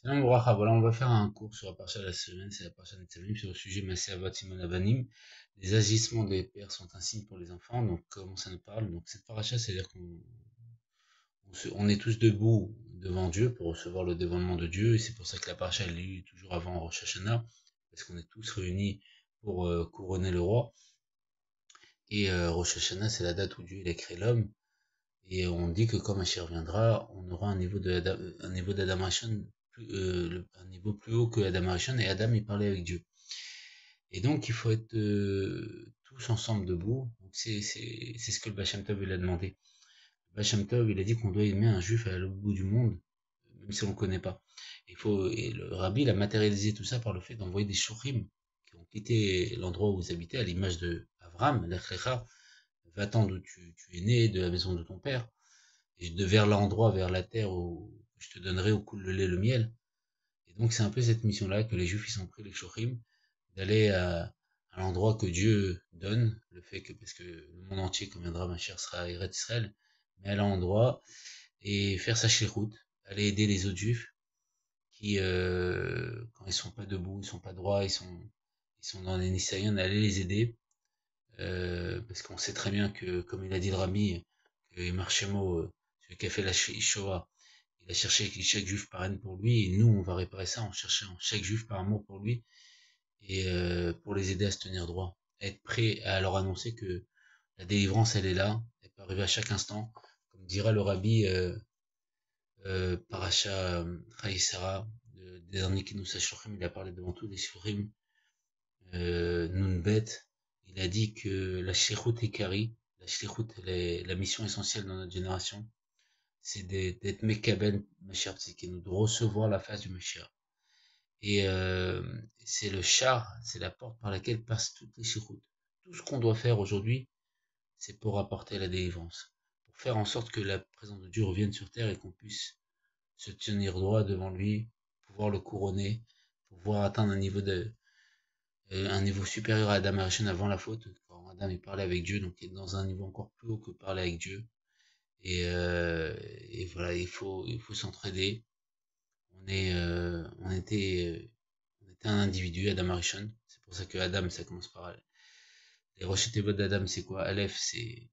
Shalom Bracha, voilà, on va faire un cours sur la parasha de la semaine, c'est la parasha de Netzavim, sur le sujet Massé Avot Simon Avanim. Les agissements des pères sont un signe pour les enfants, donc comment ça nous parle? Donc cette parasha, c'est-à-dire qu'on est tous debout devant Dieu pour recevoir le dévoilement de Dieu, et c'est pour ça que la parasha elle est lue toujours avant Rosh Hashanah, parce qu'on est tous réunis pour couronner le roi. Et Rosh Hashanah, c'est la date où Dieu il a créé l'homme, et on dit que quand Mashiach reviendra, on aura un niveau d'Adam Rishon, un niveau plus haut que Adam Rishon, et Adam il parlait avec Dieu. Et donc il faut être tous ensemble debout. Donc c'est ce que le Baal Shem Tov il a demandé. Le Baal Shem Tov il a dit qu'on doit aimer un juif à l'autre bout du monde, même si on le connaît pas. Et le Rabbi il a matérialisé tout ça par le fait d'envoyer des shurim qui ont quitté l'endroit où ils habitaient, à l'image de Avram, l'Echlecha, va-t'en d'où tu es né, de la maison de ton père, et de vers l'endroit, vers la terre où je te donnerai au coule le lait, le miel. Et donc c'est un peu cette mission-là que les Juifs ils ont pris, les Shochim, d'aller à l'endroit que Dieu donne, le fait que, parce que le monde entier, comme viendra ma chère, sera Eretz Israël, mais à l'endroit et faire sa shlichut, aller aider les autres Juifs qui, quand ils sont pas debout, ils sont pas droits, ils sont dans les Nisayon, aller les aider, parce qu'on sait très bien que, comme il a dit le Rami, que Yemar Shemo, celui qui a fait la Shoah, il a cherché chaque juif par haine pour lui, et nous, on va réparer ça en cherchant chaque juif par amour pour lui, et pour les aider à se tenir droit, à être prêt à leur annoncer que la délivrance, elle est là, elle peut arriver à chaque instant, comme dira le Rabbi Paracha Chaïsara, des derniers qui nous sachent, il a parlé devant tous les shurim, Nunbet, il a dit que la shlichut Ekari, la shlichut, la mission essentielle dans notre génération, c'est d'être Mekabel Mashiach Tzidkenu, de recevoir la face du Mashiach. Et c'est le char, c'est la porte par laquelle passent toutes les shiroutes. Tout ce qu'on doit faire aujourd'hui, c'est pour apporter la délivrance, pour faire en sorte que la présence de Dieu revienne sur terre et qu'on puisse se tenir droit devant lui, pouvoir le couronner, pouvoir atteindre un niveau supérieur à Adam Arishon avant la faute, quand Adam il parlait avec Dieu, donc il est dans un niveau encore plus haut que parler avec Dieu. Et voilà, il faut s'entraider. On était un individu, Adam Arishon. C'est pour ça que Adam, ça commence par les Rosh Tevot d'Adam, c'est quoi? Aleph, c'est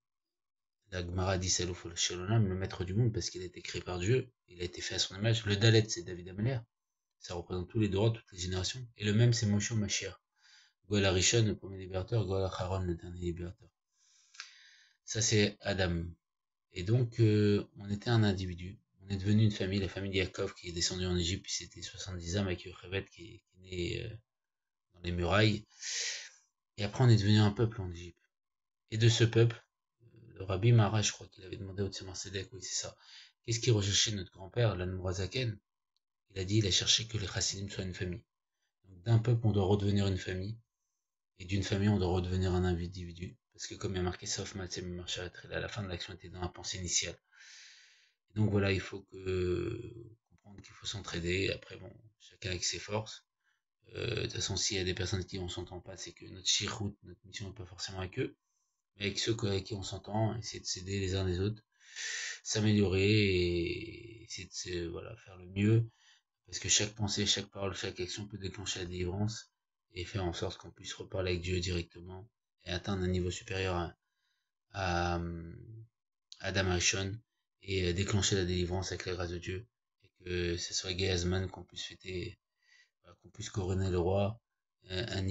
la Gemara dit c'est Shalom, le maître du monde, parce qu'il a été créé par Dieu, il a été fait à son image. Le Dalet, c'est David Ameler, ça représente tous les droits, toutes les générations. Et le même, c'est Moshe Mashiach. Goël Arishon, le premier libérateur, Goël Acharon, le dernier libérateur. Ça, c'est Adam. Et donc, on était un individu. On est devenu une famille, la famille de Yaakov qui est descendue en Égypte, puis c'était 70 âmes avec Yocheved qui est né dans les murailles. Et après, on est devenu un peuple en Égypte. Et de ce peuple, le Rabbi Mara, je crois qu'il avait demandé au Tzemar Sedek, oui, c'est ça. Qu'est-ce qu'il recherchait notre grand-père, l'Anmourazaken? Il a dit, il a cherché que les Chassidim soient une famille. Donc, d'un peuple, on doit redevenir une famille. Et d'une famille, on doit redevenir un individu. Parce que comme il y a marqué Sauf Matzem Marchalat, à la fin de l'action était dans la pensée initiale. Et donc voilà, il faut comprendre qu'il faut s'entraider. Après, bon, chacun avec ses forces. De toute façon, s'il y a des personnes avec qui on s'entend pas, c'est que notre shirout, notre mission n'est pas forcément avec eux. Mais avec ceux avec qui on s'entend, essayer de s'aider les uns les autres, s'améliorer et essayer de voilà, faire le mieux. Parce que chaque pensée, chaque parole, chaque action peut déclencher la délivrance et faire en sorte qu'on puisse reparler avec Dieu directement et atteindre un niveau supérieur à Adam Arishon et déclencher la délivrance avec la grâce de Dieu. Et que ce soit Gayazman qu'on puisse fêter, voilà, qu'on puisse couronner le roi. Un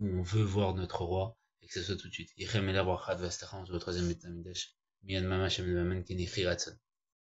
on veut voir notre roi et que ce soit tout de suite. Yichem el on se voit au troisième Betamidash. Miyan Mama Shem Levaman Keni Chiratson.